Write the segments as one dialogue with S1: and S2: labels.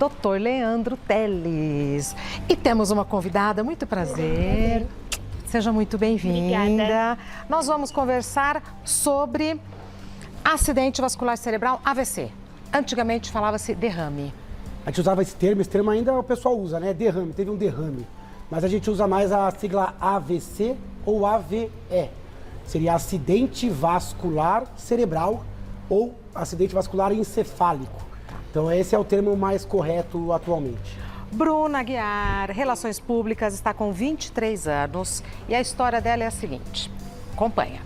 S1: Dr. Leandro Teles. E temos uma convidada, muito prazer. Seja muito bem-vinda. Nós vamos conversar sobre acidente vascular cerebral, AVC. Antigamente falava-se derrame.
S2: A gente usava esse termo ainda o pessoal usa, né? Derrame, teve um derrame. Mas a gente usa mais a sigla AVC ou AVE. Seria acidente vascular cerebral ou acidente vascular encefálico. Então esse é o termo mais correto atualmente.
S1: Bruna Aguiar, Relações Públicas, está com 23 anos e a história dela é a seguinte. Acompanha.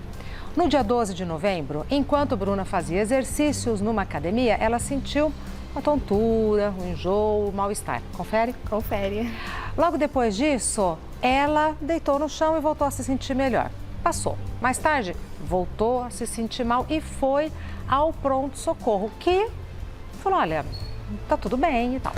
S1: No dia 12 de novembro, enquanto Bruna fazia exercícios numa academia, ela sentiu uma tontura, um enjoo, um mal-estar. Confere?
S3: Confere.
S1: Logo depois disso, ela deitou no chão e voltou a se sentir melhor. Passou. Mais tarde, voltou a se sentir mal e foi ao pronto-socorro, que falou, olha, tá tudo bem e tal.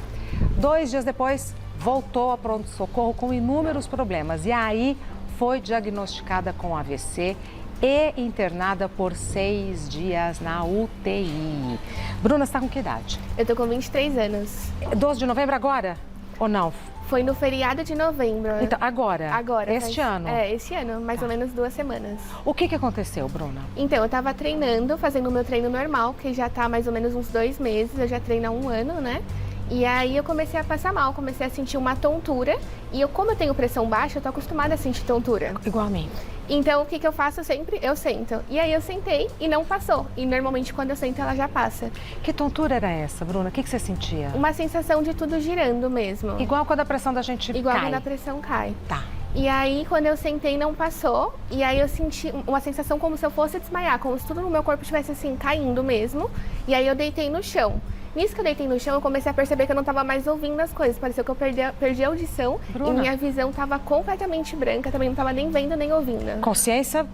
S1: 2 dias depois, voltou ao pronto-socorro com inúmeros problemas e aí foi diagnosticada com AVC e internada por 6 dias na UTI. Bruna, você está com que idade?
S3: Eu tô com 23 anos.
S1: 12 de novembro agora? Ou não?
S3: Foi no feriado de novembro.
S1: Então, agora?
S3: Agora.
S1: Este ano?
S3: Este ano, mais ou menos 2 semanas.
S1: O que aconteceu, Bruna?
S3: Então, eu tava treinando, fazendo o meu treino normal, que já tá mais ou menos uns 2 meses, eu já treino há 1 ano, né? E aí eu comecei a passar mal, comecei a sentir uma tontura. E como eu tenho pressão baixa, eu tô acostumada a sentir tontura.
S1: Igual a mim.
S3: Então, o que eu faço sempre? Eu sento. E aí eu sentei e não passou. E normalmente quando eu sento, ela já passa.
S1: Que tontura era essa, Bruna? O que você sentia?
S3: Uma sensação de tudo girando mesmo.
S1: Igual quando a pressão da gente
S3: Igual
S1: cai.
S3: quando a pressão cai.
S1: Tá.
S3: E aí, quando eu sentei, não passou. E aí eu senti uma sensação como se eu fosse desmaiar, como se tudo no meu corpo estivesse assim, caindo mesmo. E aí eu deitei no chão. Nisso que eu deitei no chão, eu comecei a perceber que eu não estava mais ouvindo as coisas. Pareceu que eu perdi a audição. Bruna. E minha visão estava completamente branca. Também não estava nem vendo, nem ouvindo.
S1: Consciência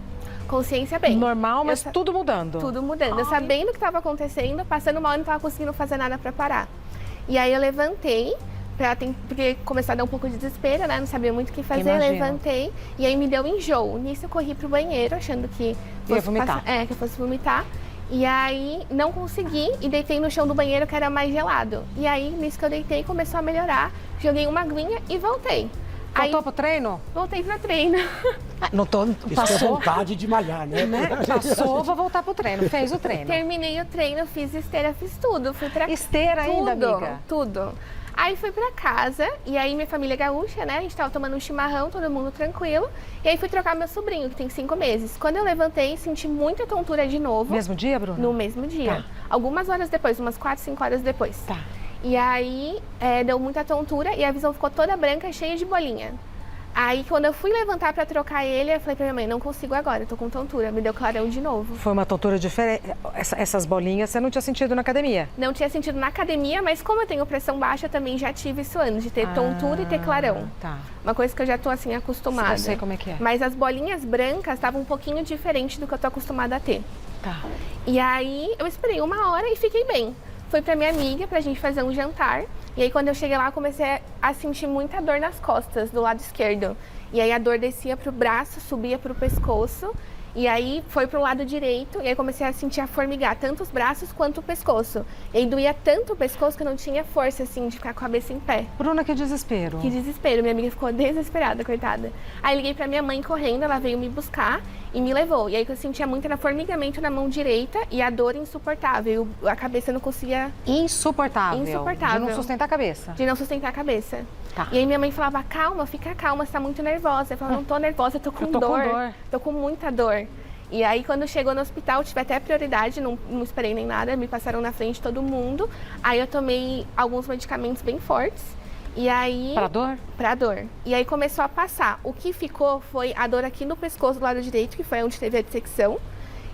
S3: bem.
S1: Normal, mas tudo mudando.
S3: Tudo mudando. Eu sabendo o que estava acontecendo, passando mal, eu não estava conseguindo fazer nada para parar. E aí eu levantei, porque começou a dar um pouco de desespero, né? Não sabia muito o que fazer.
S1: Imagino.
S3: Levantei e aí me deu enjoo. Nisso eu corri pro banheiro, achando que
S1: ia vomitar.
S3: Que eu fosse vomitar. E aí não consegui e deitei no chão do banheiro que era mais gelado. E aí, nisso que eu deitei, começou a melhorar. Joguei uma aguinha e voltei.
S1: Voltou pro treino?
S3: Voltei pra treino.
S1: Não tô...
S2: Isso
S1: Passou.
S2: é vontade de malhar, né?
S1: Passou, vou voltar pro treino. Fez o treino.
S3: Terminei o treino, fiz esteira, fiz tudo. Fui pra...
S1: Esteira ainda, amiga?
S3: Tudo. Aí fui pra casa, e aí minha família é gaúcha, né? A gente tava tomando um chimarrão, todo mundo tranquilo. E aí fui trocar meu sobrinho, que tem 5 meses. Quando eu levantei, senti muita tontura de novo.
S1: Mesmo dia, Bruna?
S3: No mesmo dia.
S1: Tá.
S3: Algumas horas depois, umas 4, 5 horas depois.
S1: Tá.
S3: E aí deu muita tontura e a visão ficou toda branca, cheia de bolinha. Aí, quando eu fui levantar pra trocar ele, eu falei pra minha mãe, não consigo agora, eu tô com tontura. Me deu clarão de novo.
S1: Foi uma tontura diferente. Essas bolinhas você não tinha sentido na academia?
S3: Não tinha sentido na academia, mas como eu tenho pressão baixa, eu também já tive isso antes, de ter tontura e ter clarão.
S1: Tá.
S3: Uma coisa que eu já tô, assim, acostumada.
S1: Eu sei como é que é.
S3: Mas as bolinhas brancas estavam um pouquinho diferente do que eu tô acostumada a ter.
S1: Tá.
S3: E aí, eu esperei 1 hora e fiquei bem. Fui pra minha amiga pra gente fazer um jantar. E aí, quando eu cheguei lá, eu comecei a sentir muita dor nas costas, do lado esquerdo. E aí, a dor descia pro braço, subia pro pescoço. E aí, foi pro lado direito. E aí, comecei a sentir a formigar, tanto os braços quanto o pescoço. E aí, doía tanto o pescoço que eu não tinha força, assim, de ficar com a cabeça em pé.
S1: Bruna, que desespero.
S3: Que desespero. Minha amiga ficou desesperada, coitada. Aí, liguei pra minha mãe correndo, ela veio me buscar e me levou. E aí, que eu sentia muito era formigamento na mão direita e a dor insuportável. A cabeça não conseguia...
S1: Insuportável.
S3: Insuportável.
S1: De não sustentar a cabeça.
S3: De não sustentar a cabeça.
S1: Tá.
S3: E aí minha mãe falava, calma, fica calma, você tá muito nervosa. Eu falava, não tô nervosa, eu tô com dor. Tô com muita dor. E aí quando chegou no hospital, tive até prioridade, não esperei nem nada, me passaram na frente de todo mundo. Aí eu tomei alguns medicamentos bem fortes. E aí...
S1: Pra dor?
S3: Pra dor. E aí começou a passar. O que ficou foi a dor aqui no pescoço do lado direito, que foi onde teve a dissecção.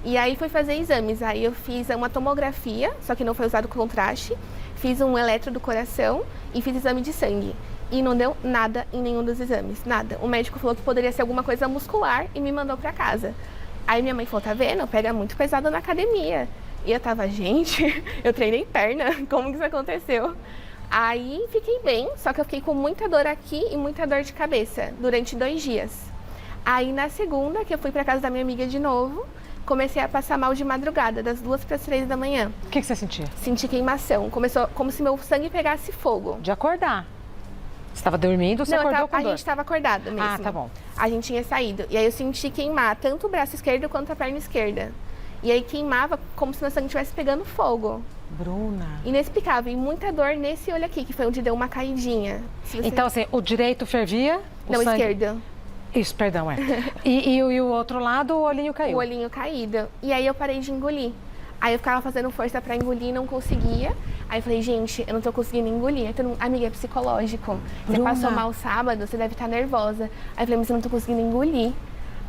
S3: E aí fui fazer exames. Aí eu fiz uma tomografia, só que não foi usado contraste. Fiz um eletro do coração e fiz exame de sangue. E não deu nada em nenhum dos exames, nada. O médico falou que poderia ser alguma coisa muscular e me mandou pra casa. Aí minha mãe falou, tá vendo? Pega muito pesado na academia. E eu tava, gente, eu treinei perna, como que isso aconteceu? Aí fiquei bem, só que eu fiquei com muita dor aqui e muita dor de cabeça durante 2 dias. Aí na segunda, que eu fui pra casa da minha amiga de novo, comecei a passar mal de madrugada, das 2 para as 3 da manhã.
S1: O que você sentia?
S3: Senti queimação, começou como se meu sangue pegasse fogo.
S1: De acordar. Você estava dormindo, você acordou com dor?
S3: A gente estava acordada mesmo.
S1: Ah, tá bom.
S3: A gente tinha saído. E aí eu senti queimar tanto o braço esquerdo quanto a perna esquerda. E aí queimava como se meu sangue estivesse pegando fogo.
S1: Bruna.
S3: Inexplicável. E muita dor nesse olho aqui, que foi onde deu uma caidinha.
S1: Então, assim, o direito fervia?
S3: Não,
S1: sangue...
S3: esquerdo.
S1: Isso, perdão, é. E o outro lado, o olhinho caiu?
S3: O olhinho caído. E aí eu parei de engolir. Aí eu ficava fazendo força pra engolir e não conseguia. Aí eu falei, gente, eu não tô conseguindo engolir. Aí todo mundo, amiga, é psicológico. Você
S1: Bruna.
S3: passou mal sábado, você deve estar nervosa. Aí eu falei, mas eu não tô conseguindo engolir.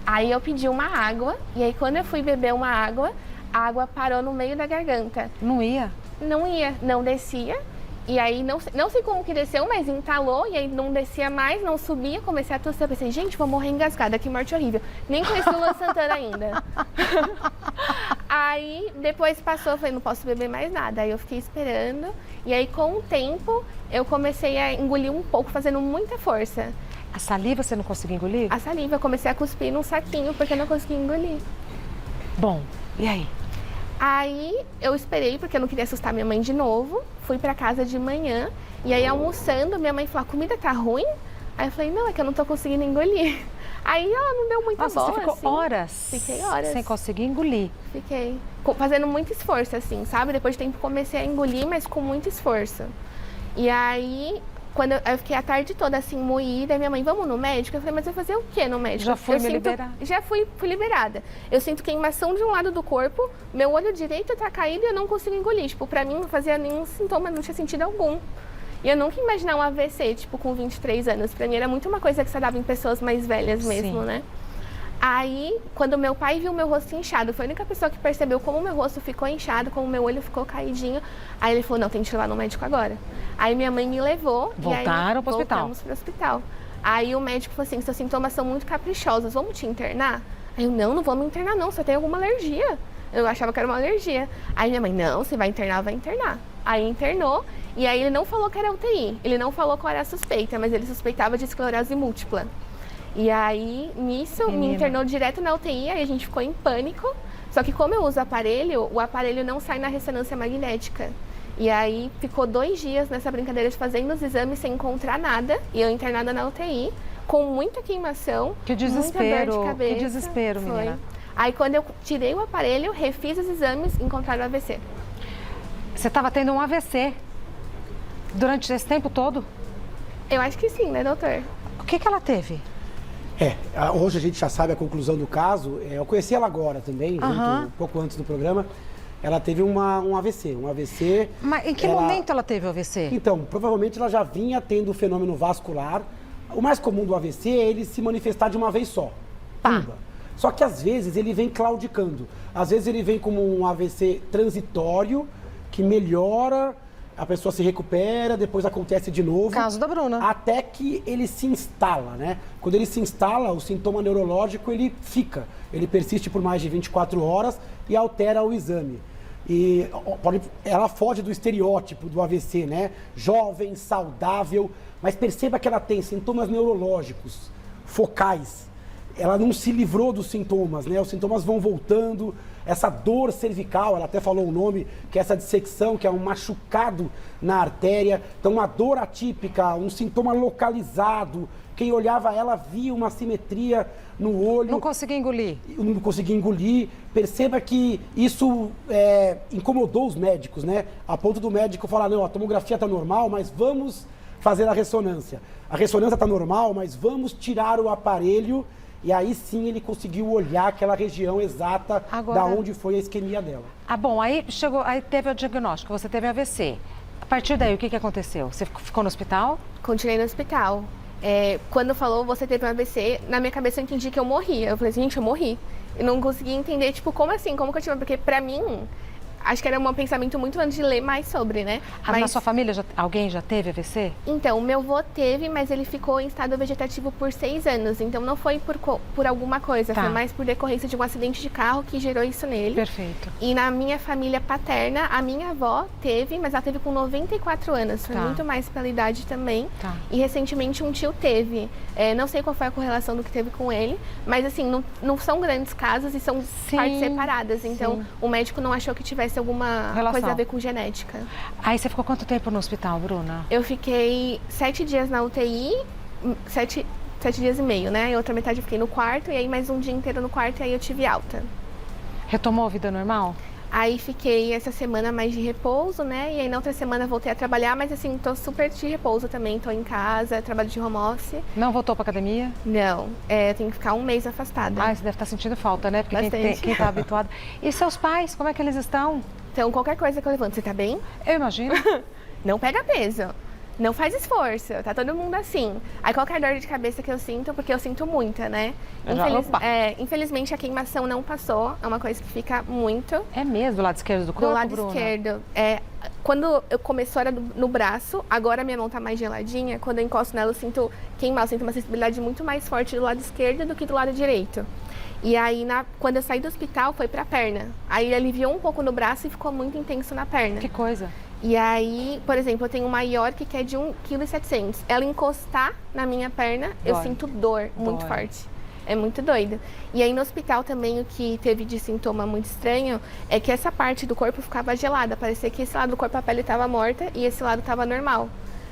S3: Aí eu pedi uma água. E aí quando eu fui beber uma água, a água parou no meio da garganta.
S1: Não ia?
S3: Não ia, não descia. E aí, não sei como que desceu, mas entalou. E aí não descia mais, não subia. Comecei a tossir. Eu pensei, gente, vou morrer engasgada. Que morte horrível. Nem conheci o Luan Santana ainda. Aí, depois passou. Eu falei, não posso beber mais nada. Aí eu fiquei esperando. E aí, com o tempo, eu comecei a engolir um pouco, fazendo muita força.
S1: A saliva você não conseguia engolir?
S3: A saliva, eu comecei a cuspir num saquinho, porque eu não conseguia engolir.
S1: Bom, e aí?
S3: Aí eu esperei, porque eu não queria assustar minha mãe de novo. Fui pra casa de manhã. E aí, almoçando, minha mãe falou, a comida tá ruim? Aí eu falei, não, é que eu não tô conseguindo engolir. Aí ela não deu muita bola,
S1: Você ficou
S3: assim.
S1: horas?
S3: Fiquei horas.
S1: Sem conseguir engolir?
S3: Fiquei. Fazendo muito esforço, assim, sabe? Depois de tempo comecei a engolir, mas com muito esforço. E aí, quando eu fiquei a tarde toda assim, moída, minha mãe, vamos no médico? Eu falei, mas eu vou fazer o quê no médico?
S1: Já fui liberada?
S3: Já fui liberada. Eu sinto queimação de um lado do corpo, meu olho direito tá caído e eu não consigo engolir. Tipo, pra mim não fazia nenhum sintoma, não tinha sentido algum. E eu nunca imaginava um AVC, tipo, com 23 anos. Pra mim era muito uma coisa que se dava em pessoas mais velhas mesmo,
S1: Sim.
S3: né? Aí, quando meu pai viu meu rosto inchado, foi a única pessoa que percebeu como meu rosto ficou inchado, como meu olho ficou caidinho. Aí ele falou, não, tem que ir lá no médico agora. Aí minha mãe me levou.
S1: Voltaram pro hospital.
S3: Voltamos pro hospital. Aí o médico falou assim, seus sintomas são muito caprichosos, vamos te internar? Aí eu, não vou me internar não, você tem alguma alergia. Eu achava que era uma alergia. Aí minha mãe, não, você vai internar, vai internar. Aí internou, e aí ele não falou que era UTI, ele não falou qual era a suspeita, mas ele suspeitava de esclerose múltipla. E aí, nisso, me internou direto na UTI, aí a gente ficou em pânico. Só que como eu uso o aparelho não sai na ressonância magnética. E aí, ficou 2 dias nessa brincadeira de fazendo os exames sem encontrar nada. E eu internada na UTI, com muita queimação,
S1: Que desespero,
S3: muita dor de cabeça.
S1: que desespero, menina.
S3: Aí, quando eu tirei o aparelho, refiz os exames, encontraram o AVC.
S1: Você estava tendo um AVC durante esse tempo todo?
S3: Eu acho que sim, né, doutor?
S1: O que ela teve?
S2: Hoje a gente já sabe a conclusão do caso. Eu conheci ela agora também, um pouco antes do programa. Ela teve um AVC.
S1: Mas em que momento ela teve o AVC?
S2: Então, provavelmente ela já vinha tendo o fenômeno vascular. O mais comum do AVC é ele se manifestar de uma vez só. Pumba. Só que às vezes ele vem claudicando. Às vezes ele vem como um AVC transitório, que melhora, a pessoa se recupera, depois acontece de novo.
S1: Caso da Bruna.
S2: Até que ele se instala, né? Quando ele se instala, o sintoma neurológico, ele fica. Ele persiste por mais de 24 horas e altera o exame. E ela foge do estereótipo do AVC, né? Jovem, saudável, mas perceba que ela tem sintomas neurológicos, focais. Ela não se livrou dos sintomas, né? Os sintomas vão voltando. Essa dor cervical, ela até falou o nome, que é essa dissecção, que é um machucado na artéria. Então, uma dor atípica, um sintoma localizado. Quem olhava ela via uma assimetria no olho.
S1: Não conseguia engolir.
S2: Não conseguia engolir. Perceba que isso incomodou os médicos, né? A ponto do médico falar, não, a tomografia está normal, mas vamos fazer a ressonância. A ressonância está normal, mas vamos tirar o aparelho. E aí sim ele conseguiu olhar aquela região exata da onde foi a isquemia dela.
S1: Bom, aí teve o diagnóstico, você teve AVC. A partir daí, o que aconteceu? Você ficou no hospital?
S3: Continuei no hospital. Quando falou, você teve um AVC, na minha cabeça eu entendi que eu morria. Eu falei, gente, eu morri. Eu não conseguia entender, tipo, como assim? Como que eu tive? Porque pra mim, acho que era um pensamento muito antes de ler mais sobre, né?
S1: Na sua família, alguém já teve AVC?
S3: Então, o meu avô teve, mas ele ficou em estado vegetativo por 6 anos. Então, não foi por alguma coisa,
S1: Tá.
S3: foi mais por decorrência de um acidente de carro que gerou isso nele.
S1: Perfeito.
S3: E na minha família paterna, a minha avó teve, mas ela teve com 94 anos. Foi
S1: Tá.
S3: muito mais pela idade também.
S1: Tá.
S3: E recentemente um tio teve. Não sei qual foi a correlação do que teve com ele, mas assim, não são grandes casos e são
S1: Sim,
S3: partes separadas. Então,
S1: sim.
S3: o médico não achou que tivesse alguma
S1: Relação.
S3: coisa a ver com genética.
S1: Aí você ficou quanto tempo no hospital, Bruna?
S3: Eu fiquei 7 dias na UTI, 7 dias e meio, né? E outra metade eu fiquei no quarto, e aí mais um dia inteiro no quarto, e aí eu tive alta.
S1: Retomou a vida normal?
S3: Aí fiquei essa semana mais de repouso, né? E aí na outra semana voltei a trabalhar, mas assim, tô super de repouso também, tô em casa, trabalho de home office.
S1: Não voltou pra academia?
S3: Não, eu tenho que ficar um mês afastada.
S1: Ah, você deve estar sentindo falta, né? Porque
S3: Bastante.
S1: quem tá habituado. E seus pais, como é que eles estão?
S3: Então, qualquer coisa que eu levanto, você tá bem?
S1: Eu imagino.
S3: Não pega peso. Não faz esforço, tá todo mundo assim. Aí qualquer dor de cabeça que eu sinto, porque eu sinto muita, né?
S1: Opa.
S3: Infelizmente a queimação não passou, é uma coisa que fica muito.
S1: É mesmo, do lado esquerdo do corpo,
S3: Do lado
S1: Bruna?
S3: esquerdo. Quando eu começou era no braço, agora minha mão tá mais geladinha. Quando eu encosto nela eu sinto queimar, eu sinto uma sensibilidade muito mais forte do lado esquerdo do que do lado direito. E aí, quando eu saí do hospital, foi pra perna. Aí aliviou um pouco no braço e ficou muito intenso na perna.
S1: Que coisa.
S3: E aí, por exemplo, eu tenho uma York que é de 1,7 kg. Ela encostar na minha perna, eu
S1: Dói.
S3: sinto dor muito
S1: Dói.
S3: forte. É muito doido. E aí no hospital também o que teve de sintoma muito estranho é que essa parte do corpo ficava gelada. Parecia que esse lado do corpo a pele estava morta e esse lado estava normal.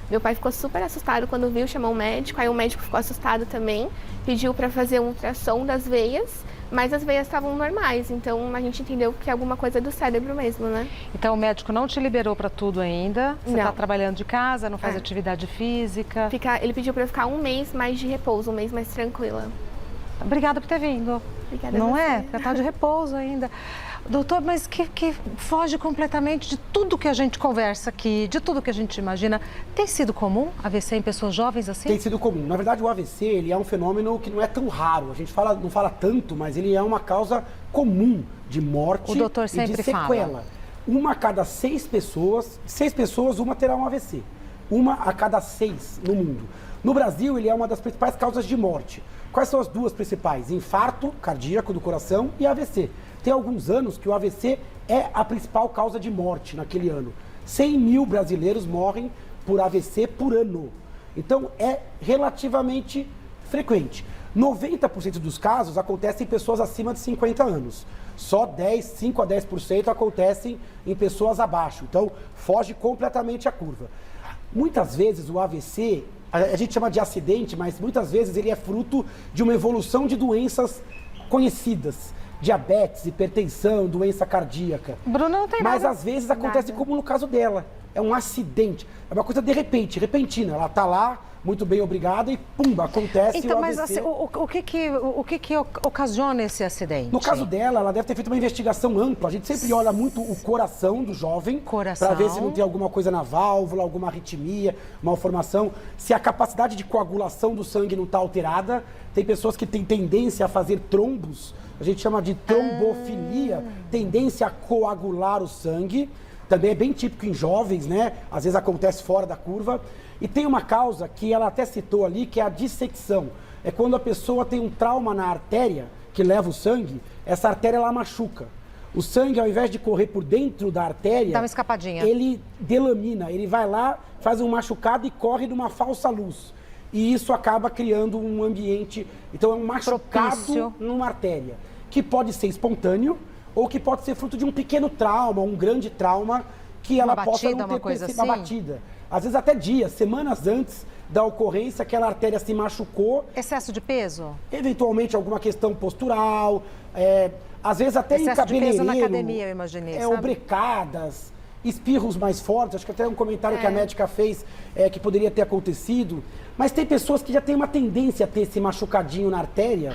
S3: Meu pai ficou super assustado quando viu, chamou o médico. Aí o médico ficou assustado também, pediu para fazer um ultrassom das veias. Mas as veias estavam normais, então a gente entendeu que é alguma coisa do cérebro mesmo, né?
S1: Então o médico não te liberou para tudo ainda? Você
S3: Não.
S1: tá trabalhando de casa, não faz atividade física?
S3: Ele pediu para eu ficar um mês mais de repouso, um mês mais tranquila.
S1: Obrigada por ter vindo.
S3: Obrigada
S1: Não
S3: a você.
S1: é? Porque tá de repouso ainda. Doutor, mas que foge completamente de tudo que a gente conversa aqui, de tudo que a gente imagina. Tem sido comum AVC em pessoas jovens assim?
S2: Tem sido comum. Na verdade, o AVC ele é um fenômeno que não é tão raro. A gente não fala tanto, mas ele é uma causa comum de morte
S1: O doutor
S2: e de
S1: sempre
S2: sequela.
S1: fala.
S2: Uma a cada 6 pessoas, uma terá um AVC. Uma a cada 6 no mundo. No Brasil, ele é uma das principais causas de morte. Quais são as duas principais? Infarto cardíaco do coração e AVC. Tem alguns anos que o AVC é a principal causa de morte naquele ano. 100 mil brasileiros morrem por AVC por ano. Então, é relativamente frequente. 90% dos casos acontecem em pessoas acima de 50 anos. Só 5 a 10% acontecem em pessoas abaixo. Então, foge completamente a curva. Muitas vezes o AVC, a gente chama de acidente, mas muitas vezes ele é fruto de uma evolução de doenças conhecidas. Diabetes, hipertensão, doença cardíaca.
S1: Bruna não tem
S2: Mas
S1: nada.
S2: às vezes acontece
S3: Nada.
S2: como no caso dela. É um acidente. É uma coisa de repente, repentina. Ela tá lá, muito bem obrigada, e pumba, acontece
S1: Então,
S2: o
S1: mas
S2: AVC.
S1: assim, o que ocasiona esse acidente?
S2: No caso dela, ela deve ter feito uma investigação ampla. A gente sempre olha muito o coração do jovem
S1: Coração.
S2: para ver se não tem alguma coisa na válvula, alguma arritmia, malformação, se a capacidade de coagulação do sangue não está alterada. Tem pessoas que têm tendência a fazer trombos, a gente chama de trombofilia, tendência a coagular o sangue. Também é bem típico em jovens, né? Às vezes acontece fora da curva. E tem uma causa que ela até citou ali, que é a dissecção. É quando a pessoa tem um trauma na artéria que leva o sangue, essa artéria ela machuca. O sangue, ao invés de correr por dentro da artéria,
S1: Dá uma escapadinha.
S2: ele delamina, ele vai lá, faz um machucado e corre numa falsa luz. E isso acaba criando um ambiente, então é um machucado
S1: Propício.
S2: numa artéria, que pode ser espontâneo ou que pode ser fruto de um pequeno trauma, um grande trauma, que ela possa
S1: batida,
S2: não ter
S1: uma coisa
S2: percebido, uma
S1: assim?
S2: batida. Às vezes até dias, semanas antes da ocorrência, aquela artéria se machucou,
S1: Excesso de peso?
S2: eventualmente alguma questão postural, às vezes até em
S1: Excesso de peso
S2: cabeleireiro,
S1: na academia, eu imaginei, sabe?
S2: obrecadas, espirros mais fortes, acho que até um comentário que a médica fez que poderia ter acontecido, mas tem pessoas que já têm uma tendência a ter esse machucadinho na artéria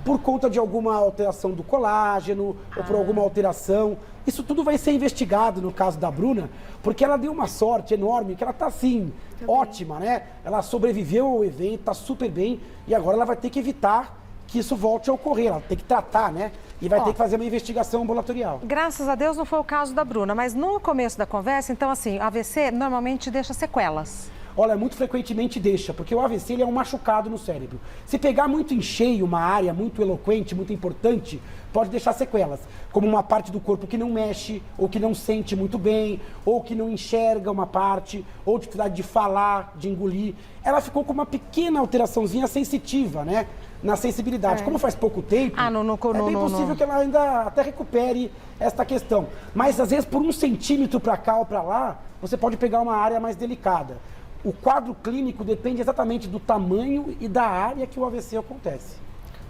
S2: por conta de alguma alteração do colágeno ou por alguma alteração. Isso tudo vai ser investigado no caso da Bruna, porque ela deu uma sorte enorme, que ela tá assim, ótima, né? Ela sobreviveu ao evento, tá super bem, e agora ela vai ter que evitar que isso volte a ocorrer. Ela tem que tratar, né? E vai ter que fazer uma investigação ambulatorial.
S1: Graças a Deus não foi o caso da Bruna, mas no começo da conversa, então assim, AVC normalmente deixa sequelas.
S2: Olha, muito frequentemente deixa, porque o AVC ele é um machucado no cérebro. Se pegar muito em cheio uma área muito eloquente, muito importante, pode deixar sequelas, como uma parte do corpo que não mexe, ou que não sente muito bem, ou que não enxerga uma parte, ou dificuldade de falar, de engolir. Ela ficou com uma pequena alteraçãozinha sensitiva, né? Na sensibilidade. Como faz pouco tempo, é bem possível que ela ainda até recupere esta questão. Mas, às vezes, por 1 centímetro para cá ou para lá, você pode pegar uma área mais delicada. O quadro clínico depende exatamente do tamanho e da área que o AVC acontece.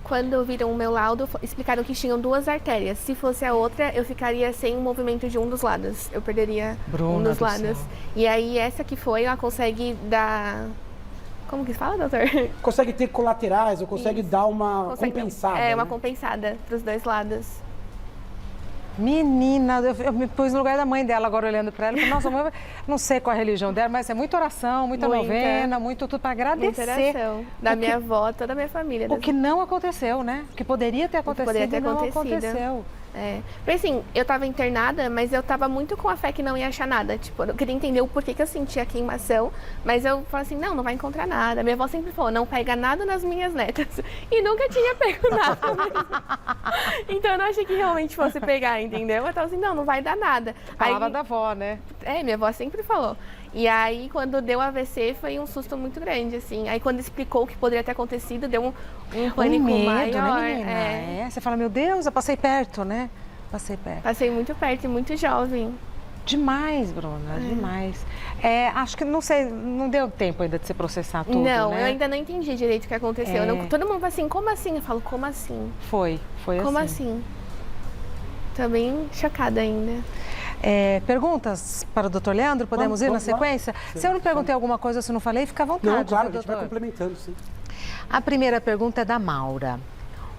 S3: Quando viram o meu laudo, explicaram que tinham 2 artérias. Se fosse a outra, eu ficaria sem o movimento de um dos lados. Eu perderia um dos lados. E aí, essa que foi, ela consegue dar... Como que se fala, doutor?
S2: Consegue ter colaterais ou consegue dar uma compensada.
S3: É, uma compensada para os 2 lados.
S1: Menina, eu me pus no lugar da mãe dela agora olhando para ela. Falei, nossa, mãe, não sei qual a religião dela, mas é muita oração, muita novena, muito tudo para agradecer.
S3: Muita oração. Da minha avó, toda a minha família.
S1: O que não aconteceu, né? O que poderia ter acontecido e não aconteceu.
S3: É. Porque assim, eu tava internada, mas eu tava muito com a fé que não ia achar nada. Tipo, eu queria entender o porquê que eu sentia queimação, mas eu falei assim, não vai encontrar nada. Minha avó sempre falou, não pega nada nas minhas netas. E nunca tinha pego nada. Então eu não achei que realmente fosse pegar, entendeu? Eu tava assim, não vai dar nada.
S1: Palavra da avó, né?
S3: É, minha avó sempre falou. E aí, quando deu AVC, foi um susto muito grande, assim. Aí, quando explicou o que poderia ter acontecido, deu um pânico
S1: medo,
S3: maior.
S1: Né, menina? Você fala, meu Deus, eu passei perto, né? Passei perto.
S3: Passei muito perto e muito jovem.
S1: Demais, Bruna, demais. Acho que, não sei, não deu tempo ainda de você processar tudo,
S3: Não,
S1: né?
S3: eu ainda não entendi direito o que aconteceu. Todo mundo fala assim, como assim? Eu falo, como assim?
S1: Foi assim.
S3: Como assim? Tô bem chocada ainda.
S1: Perguntas para o doutor Leandro? Podemos ir na sequência? Se eu não perguntei alguma coisa, se não falei, fica à vontade.
S2: Não, claro,
S1: né,
S2: a gente vai complementando, sim.
S1: A primeira pergunta é da Maura.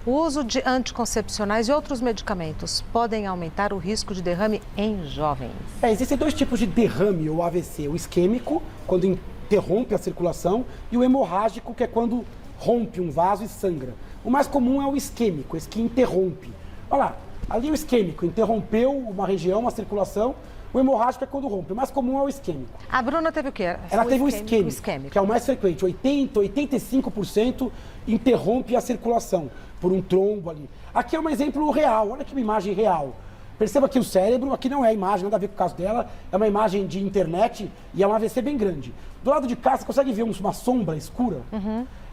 S1: O uso de anticoncepcionais e outros medicamentos podem aumentar o risco de derrame em jovens?
S2: Existem 2 tipos de derrame ou AVC. O isquêmico, quando interrompe a circulação, e o hemorrágico, que é quando rompe um vaso e sangra. O mais comum é o isquêmico, esse que interrompe. Olha lá, ali o isquêmico interrompeu uma região, uma circulação. O hemorrágico é quando rompe. O mais comum é o isquêmico.
S1: A Bruna teve o quê?
S2: Ela teve o isquêmico, que é o mais frequente. 85% interrompe a circulação por um trombo ali. Aqui é um exemplo real. Olha que uma imagem real. Perceba que o cérebro, aqui não é imagem, nada a ver com o caso dela, é uma imagem de internet e é um AVC bem grande. Do lado de cá, você consegue ver uma sombra escura?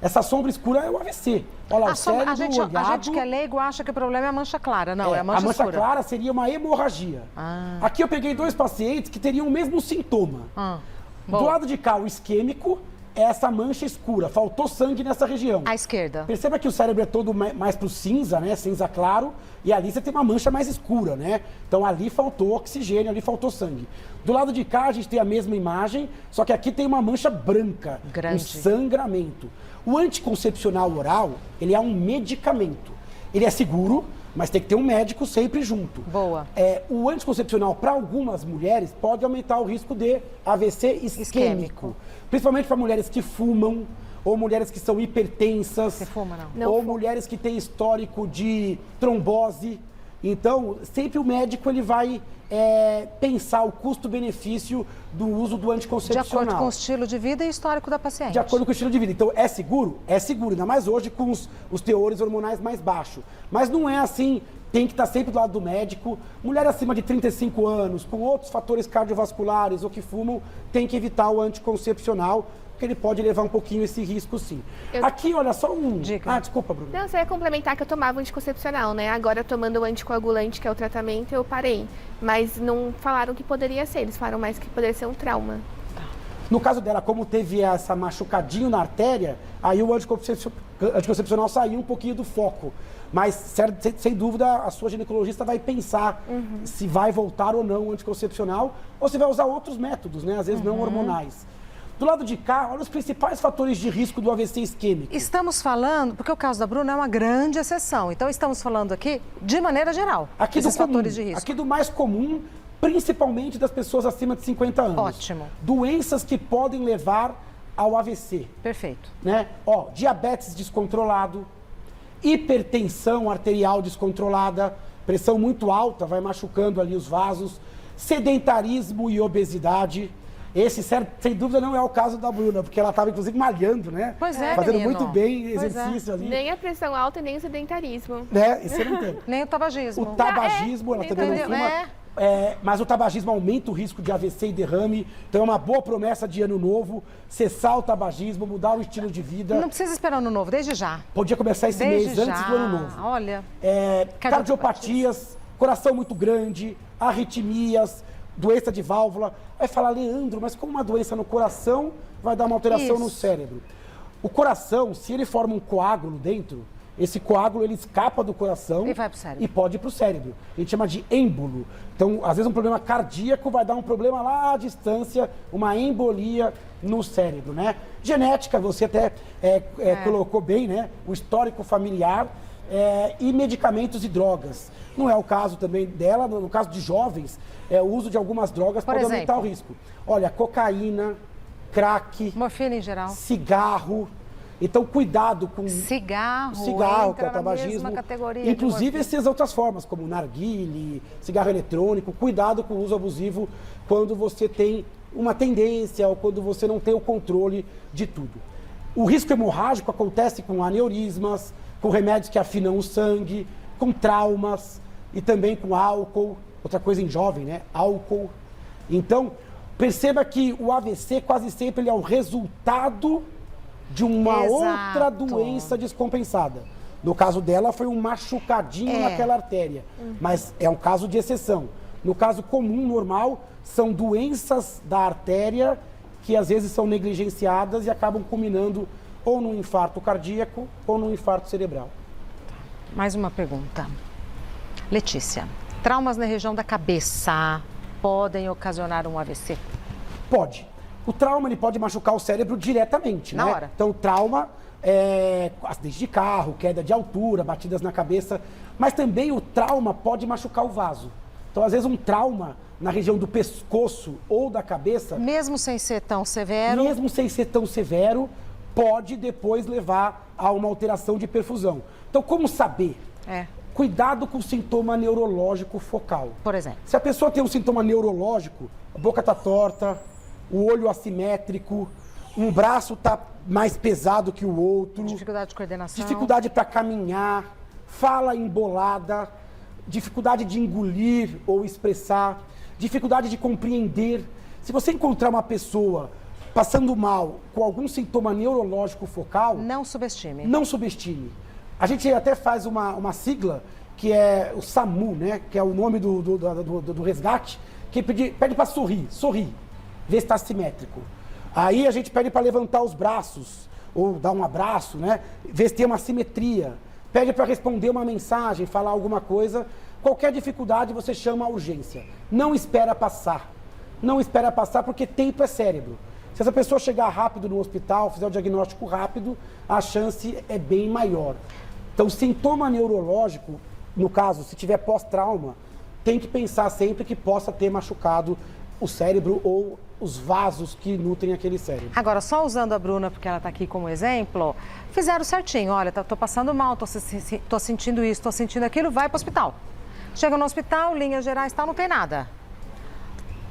S2: Essa sombra escura é o AVC. Olha lá, o cérebro
S1: a gente que é leigo acha que o problema é a mancha clara. Não, é a mancha escura.
S2: A mancha clara seria uma hemorragia. Aqui eu peguei 2 pacientes que teriam o mesmo sintoma. Do lado de cá, o isquêmico é essa mancha escura. Faltou sangue nessa região.
S1: À esquerda.
S2: Perceba que o cérebro é todo mais pro cinza, né? Cinza claro. E ali você tem uma mancha mais escura, né? Então ali faltou oxigênio, ali faltou sangue. Do lado de cá a gente tem a mesma imagem, só que aqui tem uma mancha branca.
S1: Grande.
S2: Um sangramento. O anticoncepcional oral, ele é um medicamento. Ele é seguro, mas tem que ter um médico sempre junto.
S1: Boa.
S2: O anticoncepcional, para algumas mulheres, pode aumentar o risco de AVC isquêmico. Principalmente para mulheres que fumam, ou mulheres que são hipertensas.
S1: Você fuma, não?
S2: Ou mulheres que têm histórico de trombose. Então, sempre o médico ele vai pensar o custo-benefício do uso do anticoncepcional.
S1: De acordo com o estilo de vida e histórico da paciente.
S2: De acordo com o estilo de vida. Então, é seguro? É seguro, ainda mais hoje com os teores hormonais mais baixos. Mas não é assim, tem que estar sempre do lado do médico. Mulher acima de 35 anos, com outros fatores cardiovasculares ou que fumam, tem que evitar o anticoncepcional, porque ele pode levar um pouquinho esse risco, sim. Aqui, olha, só um...
S1: Dica.
S2: Desculpa, Bruno.
S3: Não, só ia complementar que eu tomava anticoncepcional, né? Agora, tomando o anticoagulante, que é o tratamento, eu parei. Mas não falaram que poderia ser, eles falaram mais que poderia ser um trauma.
S2: No caso dela, como teve essa machucadinho na artéria, aí o anticoncepcional saiu um pouquinho do foco. Mas, sem dúvida, a sua ginecologista vai pensar se vai voltar ou não o anticoncepcional, ou se vai usar outros métodos, né? Às vezes não hormonais. Do lado de cá, olha os principais fatores de risco do AVC isquêmico.
S1: Estamos falando, porque o caso da Bruna é uma grande exceção, então estamos falando aqui de maneira geral, esses fatores de risco.
S2: Aqui do mais comum, principalmente das pessoas acima de 50 anos.
S1: Ótimo.
S2: Doenças que podem levar ao AVC.
S1: Perfeito.
S2: Né? Diabetes descontrolado, hipertensão arterial descontrolada, pressão muito alta, vai machucando ali os vasos, sedentarismo e obesidade. Esse, sem dúvida, não é o caso da Bruna, porque ela estava, inclusive, malhando, né?
S1: Pois é,
S2: fazendo
S1: menino.
S2: muito bem
S1: Pois
S2: exercício ali.
S3: Nem a pressão alta e nem o sedentarismo.
S2: Né? Isso você não tem.
S1: Nem o tabagismo.
S2: O tabagismo, ela também não
S1: Entendeu?
S2: fuma. Mas o tabagismo aumenta o risco de AVC e derrame. Então é uma boa promessa de ano novo, cessar o tabagismo, mudar o estilo de vida.
S1: Não precisa esperar ano novo, desde já.
S2: Podia começar esse
S1: Desde
S2: mês,
S1: já.
S2: antes do ano novo.
S1: Olha.
S2: Cardiopatias, coração muito grande, arritmias, doença de válvula. Vai falar, Leandro, mas como uma doença no coração vai dar uma alteração no cérebro? O coração, se ele forma um coágulo dentro, esse coágulo ele escapa do coração
S1: E vai pro cérebro.
S2: e pode ir para o cérebro. A gente chama de êmbolo. Então, às vezes um problema cardíaco vai dar um problema lá à distância, uma embolia no cérebro, né? Genética, você até colocou bem, né? O histórico familiar e medicamentos e drogas. Não é o caso também dela, no caso de jovens, o uso de algumas drogas pode aumentar o risco. Olha, cocaína, crack,
S1: Morfina em geral.
S2: cigarro. Então, cuidado com
S1: Cigarro,
S2: que é
S1: entra na
S2: tabagismo.
S1: mesma categoria de
S2: Inclusive
S1: morfina.
S2: essas outras formas, como narguile, cigarro eletrônico. Cuidado com o uso abusivo quando você tem uma tendência ou quando você não tem o controle de tudo. O risco hemorrágico acontece com aneurismas, com remédios que afinam o sangue, com traumas e também com álcool. Outra coisa em jovem, né? Álcool. Então, perceba que o AVC quase sempre ele é o resultado de uma outra doença descompensada. No caso dela, foi um machucadinho naquela artéria. Mas é um caso de exceção. No caso comum, normal, são doenças da artéria que às vezes são negligenciadas e acabam culminando ou num infarto cardíaco ou num infarto cerebral.
S1: Mais uma pergunta. Letícia, traumas na região da cabeça podem ocasionar um AVC?
S2: Pode. O trauma ele pode machucar o cérebro diretamente,
S1: Na
S2: né?
S1: hora.
S2: Então, o trauma acidente de carro, queda de altura, batidas na cabeça, mas também o trauma pode machucar o vaso. Então, às vezes, um trauma na região do pescoço ou da cabeça,
S1: Mesmo sem ser tão severo,
S2: mesmo sem ser tão severo, pode depois levar a uma alteração de perfusão. Então, como saber? Cuidado com o sintoma neurológico focal.
S1: por exemplo.
S2: Se a pessoa tem um sintoma neurológico, a boca está torta, o olho assimétrico, um braço está mais pesado que o outro,
S1: Dificuldade de coordenação.
S2: dificuldade para caminhar, fala embolada, dificuldade de engolir ou expressar, dificuldade de compreender. Se você encontrar uma pessoa passando mal com algum sintoma neurológico focal,
S1: Não subestime.
S2: não subestime. A gente até faz uma sigla, que é o SAMU, né? Que é o nome do resgate, que pede para sorrir, ver se está simétrico. Aí a gente pede para levantar os braços, ou dar um abraço, né? Ver se tem uma simetria. Pede para responder uma mensagem, falar alguma coisa. Qualquer dificuldade você chama a urgência. Não espera passar. Não espera passar porque tempo é cérebro. Se essa pessoa chegar rápido no hospital, fizer o diagnóstico rápido, a chance é bem maior. Então, sintoma neurológico, no caso, se tiver pós-trauma, tem que pensar sempre que possa ter machucado o cérebro ou os vasos que nutrem aquele cérebro.
S1: Agora, só usando a Bruna, porque ela está aqui como exemplo, fizeram certinho. Olha, tô passando mal, tô sentindo isso, tô sentindo aquilo, vai para o hospital. Chega no hospital, linhas gerais, tal, não tem nada.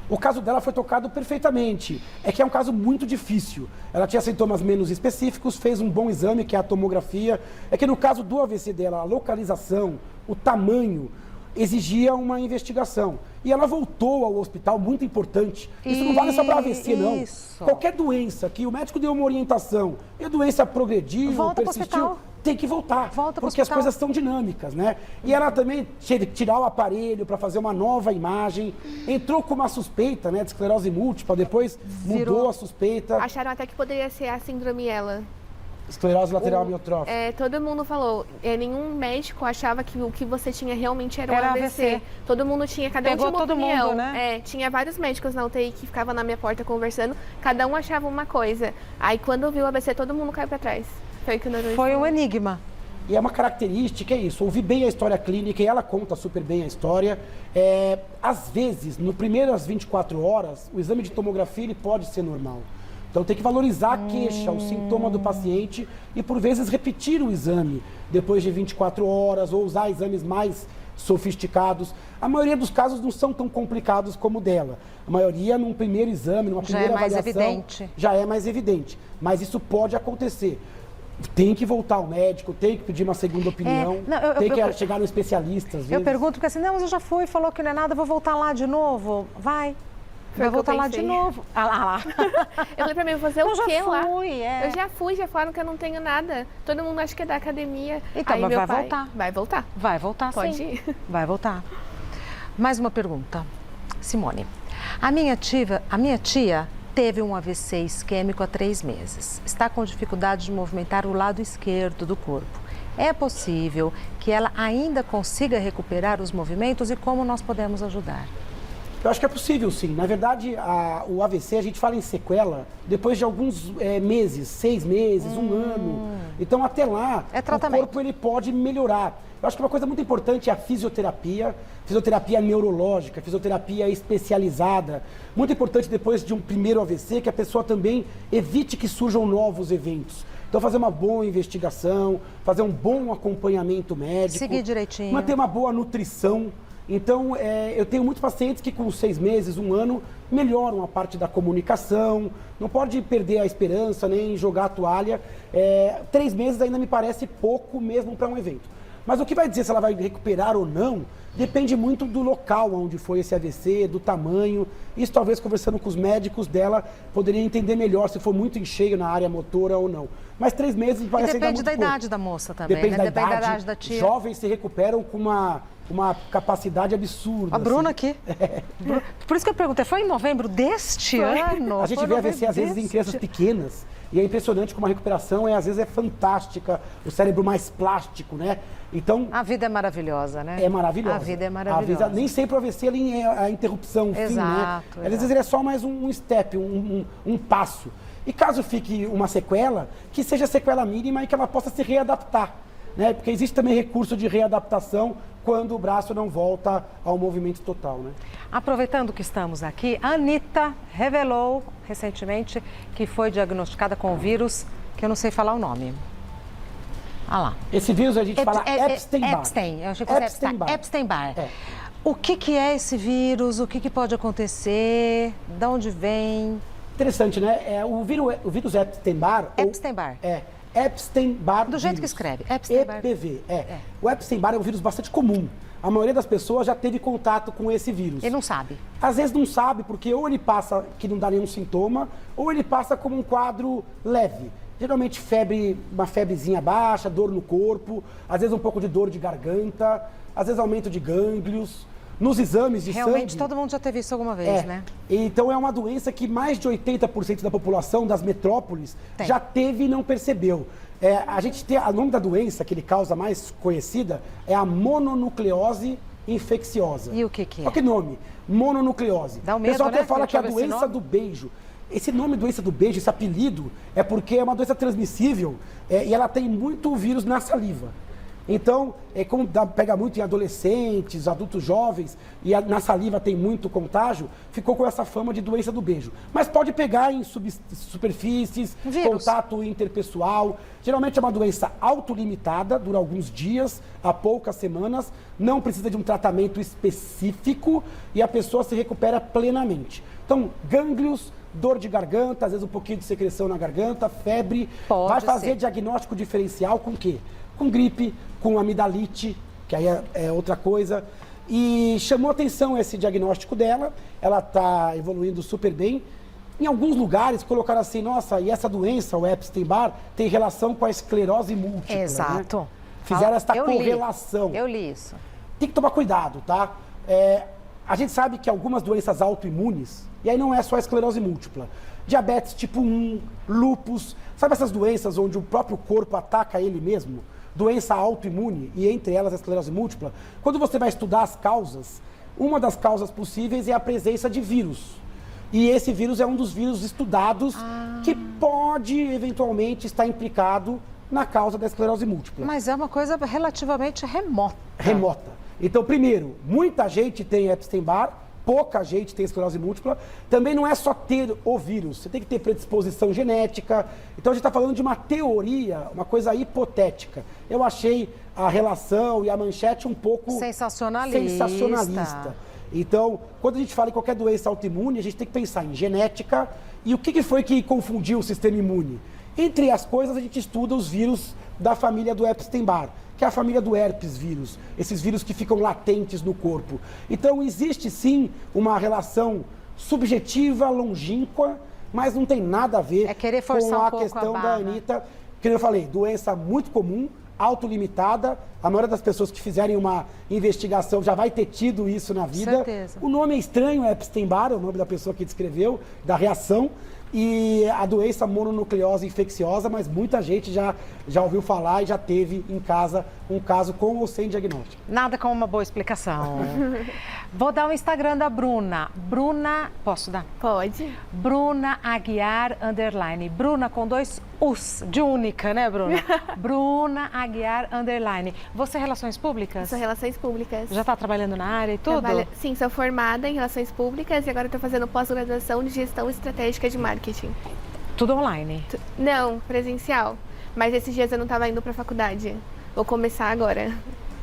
S2: O caso dela foi tocado perfeitamente. É que é um caso muito difícil. Ela tinha sintomas menos específicos, fez um bom exame, que é a tomografia. É que no caso do AVC dela, a localização, o tamanho, exigia uma investigação. E ela voltou ao hospital, muito importante. Isso não vale só para AVC, não.
S1: Isso.
S2: Qualquer doença que o médico deu uma orientação e a doença progrediu,
S1: Volta pro
S2: persistiu,
S1: hospital.
S2: tem que voltar.
S1: Volta pro
S2: porque as
S1: hospital.
S2: coisas são dinâmicas, né? E ela também teve que tirar o aparelho para fazer uma nova imagem. Entrou com uma suspeita, né, de esclerose múltipla, depois mudou a suspeita.
S3: Acharam até que poderia ser a síndrome ELA.
S2: Esclerose lateral amiotrófica.
S3: Todo mundo falou, nenhum médico achava que o que você tinha realmente era um
S1: Era
S3: AVC.
S1: AVC.
S3: Todo mundo tinha, cada
S1: Pegou
S3: um tinha uma
S1: todo
S3: opinião.
S1: mundo, né?
S3: Tinha vários médicos na UTI que ficavam na minha porta conversando, cada um achava uma coisa. Aí quando viu o AVC, todo mundo caiu pra trás. Foi o que o Noronha
S1: Foi
S3: falou.
S1: um enigma.
S2: E é uma característica, é isso, ouvir bem a história clínica, e ela conta super bem a história. Às vezes, no primeiras 24 horas, o exame de tomografia ele pode ser normal. Então tem que valorizar a queixa, o sintoma do paciente e por vezes repetir o exame depois de 24 horas ou usar exames mais sofisticados. A maioria dos casos não são tão complicados como o dela. A maioria, num primeiro exame, numa primeira avaliação,
S1: evidente.
S2: Já é mais evidente. Mas isso pode acontecer. Tem que voltar ao médico, tem que pedir uma segunda opinião, tem que chegar no especialista, às vezes.
S1: Eu pergunto porque assim, não, mas eu já fui, falou que não é nada, vou voltar lá de novo. Vai voltar lá de novo. Ah lá.
S3: Eu falei pra mim, fazer o quê lá?
S1: Eu
S3: já fui, já falaram que eu não tenho nada. Todo mundo acha que é da academia.
S1: Então,
S3: aí
S1: mas
S3: meu
S1: vai
S3: pai,
S1: voltar.
S3: Vai voltar.
S1: Vai voltar,
S3: Pode
S1: sim.
S3: ir.
S1: Vai voltar. Mais uma pergunta. Simone, a minha tia teve um AVC isquêmico há 3 meses. Está com dificuldade de movimentar o lado esquerdo do corpo. É possível que ela ainda consiga recuperar os movimentos e como nós podemos ajudar?
S2: Eu acho que é possível, sim. Na verdade, o AVC, a gente fala em sequela depois de alguns meses, 6 meses, 1 ano. Então, até lá, o corpo ele pode melhorar. Eu acho que uma coisa muito importante é a fisioterapia neurológica, fisioterapia especializada. Muito importante depois de um primeiro AVC que a pessoa também evite que surjam novos eventos. Então, fazer uma boa investigação, fazer um bom acompanhamento médico.
S1: Seguir direitinho.
S2: Manter uma boa nutrição. Então, eu tenho muitos pacientes que com 6 meses, 1 ano, melhoram a parte da comunicação. Não pode perder a esperança, nem jogar a toalha. 3 meses ainda me parece pouco mesmo para um evento. Mas o que vai dizer se ela vai recuperar ou não, depende muito do local onde foi esse AVC, do tamanho. Isso talvez conversando com os médicos dela, poderia entender melhor se for muito em cheio na área motora ou não. Mas 3 meses parece ainda muito pouco.
S1: Depende da idade da moça também,
S2: depende
S1: né?
S2: da idade da tia. Jovens se recuperam com uma capacidade absurda.
S1: A Bruna aqui. Por isso que eu perguntei, foi em novembro deste ano?
S2: A gente vê AVC às vezes em crianças pequenas e é impressionante como a recuperação às vezes é fantástica, o cérebro mais plástico, né? Então,
S1: a vida é maravilhosa, né?
S2: É maravilhosa.
S1: A vida é maravilhosa.
S2: Nem sempre o AVC é a interrupção, o fim, né? Às vezes ele é só mais um step, um passo. E caso fique uma sequela, que seja sequela mínima e que ela possa se readaptar, né? Porque existe também recurso de readaptação quando o braço não volta ao movimento total, né?
S1: Aproveitando que estamos aqui, a Anitta revelou recentemente que foi diagnosticada com o vírus, que eu não sei falar o nome. Ah lá.
S2: Esse vírus a gente fala Epstein-Barr.
S1: Eu achei que fosse Epstein-Barr. O que é esse vírus? O que pode acontecer? De onde vem?
S2: Interessante, né? O vírus Epstein-Barr...
S1: Epstein-Barr.
S2: Epstein-Barr.
S1: Do jeito que escreve. Epstein-Barr.
S2: EPV. O Epstein-Barr é um vírus bastante comum. A maioria das pessoas já teve contato com esse vírus.
S1: Ele não sabe.
S2: Às vezes não sabe, porque ou ele passa que não dá nenhum sintoma, ou ele passa como um quadro leve. Geralmente uma febrezinha baixa, dor no corpo, às vezes um pouco de dor de garganta, às vezes aumento de gânglios. Nos exames de sangue...
S1: Realmente todo mundo já teve isso alguma vez, né?
S2: Então é uma doença que mais de 80% da população das metrópoles já teve e não percebeu. A gente tem o nome da doença que ele causa mais conhecida é a mononucleose infecciosa.
S1: E o que é?
S2: Olha que nome, mononucleose.
S1: Dá um medo,
S2: o pessoal até
S1: né?
S2: fala que é a doença do beijo. Esse nome doença do beijo, esse apelido, é porque é uma doença transmissível e ela tem muito vírus na saliva. Então, como pega muito em adolescentes, adultos jovens, e na saliva tem muito contágio, ficou com essa fama de doença do beijo. Mas pode pegar em superfícies, contato interpessoal. Geralmente é uma doença autolimitada, dura alguns dias, a poucas semanas, não precisa de um tratamento específico e a pessoa se recupera plenamente. Então, gânglios, dor de garganta, às vezes um pouquinho de secreção na garganta, febre. Vai fazer diagnóstico diferencial com o quê? Com gripe, com amidalite, que aí é outra coisa. E chamou atenção esse diagnóstico dela, ela está evoluindo super bem. Em alguns lugares colocaram assim, nossa, e essa doença, o Epstein-Barr, tem relação com a esclerose múltipla.
S1: Exato.
S2: Né? Fizeram essa correlação.
S1: Eu li isso.
S2: Tem que tomar cuidado, tá? A gente sabe que algumas doenças autoimunes, e aí não é só a esclerose múltipla, diabetes tipo 1, lúpus, sabe essas doenças onde o próprio corpo ataca ele mesmo? Doença autoimune, e entre elas a esclerose múltipla. Quando você vai estudar as causas, uma das causas possíveis é a presença de vírus. E esse vírus é um dos vírus estudados que pode, eventualmente, estar implicado na causa da esclerose múltipla.
S1: Mas é uma coisa relativamente remota.
S2: Remota. Então, primeiro, muita gente tem Epstein-Barr pouca gente tem esclerose múltipla, também não é só ter o vírus, você tem que ter predisposição genética. Então a gente está falando de uma teoria, uma coisa hipotética. Eu achei a relação e a manchete um pouco sensacionalista. Então, quando a gente fala em qualquer doença autoimune, a gente tem que pensar em genética e o que foi que confundiu o sistema imune. Entre as coisas, a gente estuda os vírus da família do Epstein-Barr, que é a família do herpes vírus, esses vírus que ficam latentes no corpo. Então, existe sim uma relação subjetiva, longínqua, mas não tem nada a ver com a questão da Anitta. Que eu falei, doença muito comum, autolimitada. A maioria das pessoas que fizerem uma investigação já vai ter tido isso na vida.
S1: Certeza.
S2: O nome é estranho, Epstein-Barr, é o nome da pessoa que descreveu, da reação. E a doença mononucleose infecciosa, mas muita gente já ouviu falar e já teve em casa um caso com ou sem diagnóstico.
S1: Nada como uma boa explicação. Vou dar o Instagram da Bruna. Bruna, posso dar?
S3: Pode.
S1: Bruna Aguiar _. Bruna com 2 U's, de única, né, Bruna? Bruna Aguiar _. Você é Relações Públicas?
S3: Sou Relações Públicas.
S1: Já está trabalhando na área e tudo?
S3: Sim, sou formada em Relações Públicas e agora estou fazendo pós-graduação de Gestão Estratégica de Marketing.
S1: Tudo online?
S3: Não, presencial. Mas esses dias eu não estava indo para a faculdade. Vou começar agora.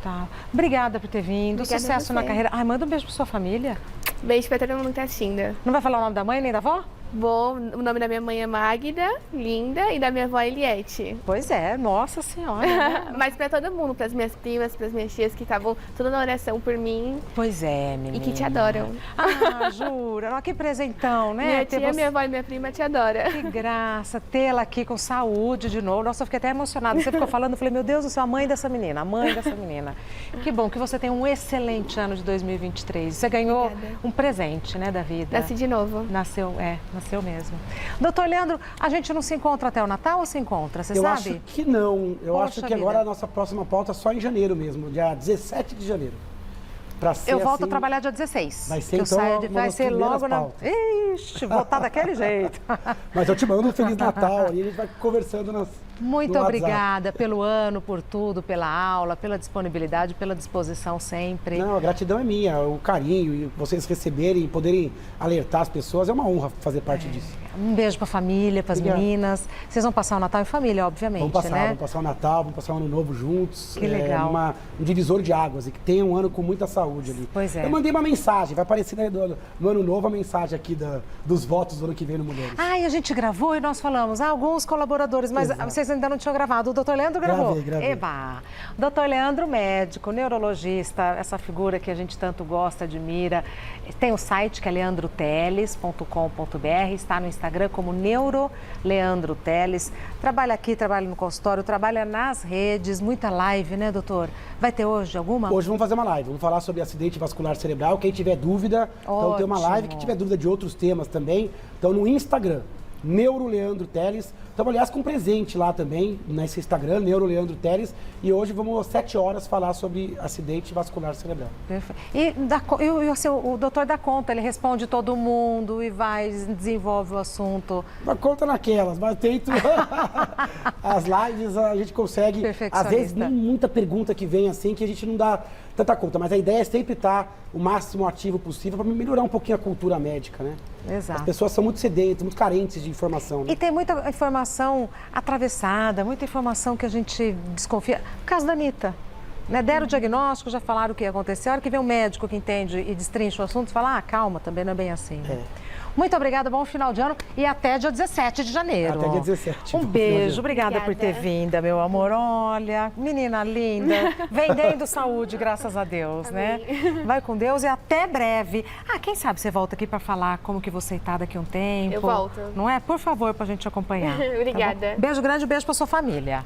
S1: Tá. Obrigada por ter vindo.
S3: Obrigada.
S1: Sucesso na carreira. Ai, manda um beijo para sua família.
S3: Beijo para todo mundo que tá assistindo.
S1: Não vai falar o nome da mãe nem da avó?
S3: Bom, o nome da minha mãe é Magda, linda, e da minha avó Eliette.
S1: Pois é, nossa senhora. Né?
S3: Mas para todo mundo, para as minhas primas, para as minhas tias que estavam tudo na oração por mim.
S1: Pois é, menina.
S3: E que te adoram.
S1: Ah, jura? Que presentão, né?
S3: Minha tia, minha avó e minha prima te adoram.
S1: Que graça, tê-la aqui com saúde de novo. Nossa, eu fiquei até emocionada. Você ficou falando, eu falei, meu Deus do céu, a mãe dessa menina, a mãe dessa menina. Que bom que você tem um excelente ano de 2023. Você ganhou um presente, né, da vida.
S3: Nasci de novo.
S1: Nasceu mesmo. Doutor Leandro, a gente não se encontra até o Natal ou se encontra? Você sabe?
S2: Eu acho que não. Eu acho que
S1: vida.
S2: agora a nossa próxima pauta é só em janeiro mesmo, dia 17 de janeiro.
S1: Eu volto a trabalhar dia 16.
S2: Vai ser então
S1: vai ser logo na... Ixi, vou estar daquele jeito.
S2: Mas eu te mando um Feliz Natal, aí a gente vai conversando
S1: Muito obrigada pelo ano, por tudo, pela aula, pela disponibilidade, pela disposição sempre.
S2: Não, a gratidão é minha, o carinho e vocês receberem e poderem alertar as pessoas, é uma honra fazer parte disso.
S1: Um beijo para a família, para as meninas. Vocês vão passar o Natal em família, obviamente,
S2: vamos passar o Natal, vamos passar o Ano Novo juntos.
S1: Que legal.
S2: Um divisor de águas e que tenha um ano com muita saúde ali.
S1: Pois é.
S2: Eu mandei uma mensagem, vai aparecer no Ano Novo a mensagem aqui dos votos do ano que vem no Mulheres.
S1: Ah, e a gente gravou e nós falamos, alguns colaboradores, mas vocês ainda não tinham gravado. O doutor Leandro gravou?
S2: Gravei.
S1: Eba! Doutor Leandro, médico, neurologista, essa figura que a gente tanto gosta, admira. Tem o site que é leandroteles.com.br, está no Instagram como NeuroLeandroTeles. Trabalha aqui, trabalha no consultório, trabalha nas redes, muita live, né, doutor? Vai ter hoje alguma?
S2: Hoje vamos fazer uma live, vamos falar sobre acidente vascular cerebral. Quem tiver dúvida, então tem uma live. Quem tiver dúvida de outros temas também, então no Instagram, NeuroLeandroTeles. Estamos, aliás, com presente lá também, nesse Instagram, NeuroLeandroTeles. E hoje vamos às 7 horas falar sobre acidente vascular cerebral.
S1: Perfeito. E o doutor dá conta, ele responde todo mundo e desenvolve o assunto.
S2: Dá conta naquelas, mas tento. As lives a gente consegue. Às vezes, muita pergunta que vem assim que a gente não dá tanta conta. Mas a ideia é sempre estar o máximo ativo possível para melhorar um pouquinho a cultura médica, né?
S1: Exato.
S2: As pessoas são muito sedentas, muito carentes de informação. Né?
S1: E tem muita informação atravessada, muita informação que a gente desconfia. O caso da Anitta. Né? Deram o diagnóstico, já falaram o que ia acontecer. A hora que vem um médico que entende e destrincha o assunto, fala, calma, também não é bem assim. Né? Muito obrigada, bom final de ano e até dia 17 de janeiro.
S2: Até dia 17.
S1: Um beijo, obrigada por ter vindo, meu amor. Olha, menina linda, vendendo saúde, graças a Deus, né? Vai com Deus e até breve. Quem sabe você volta aqui para falar como que você está daqui a um tempo.
S3: Eu volto.
S1: Não é? Por favor, para a gente acompanhar.
S3: Obrigada.
S1: Tá beijo grande, beijo para sua família.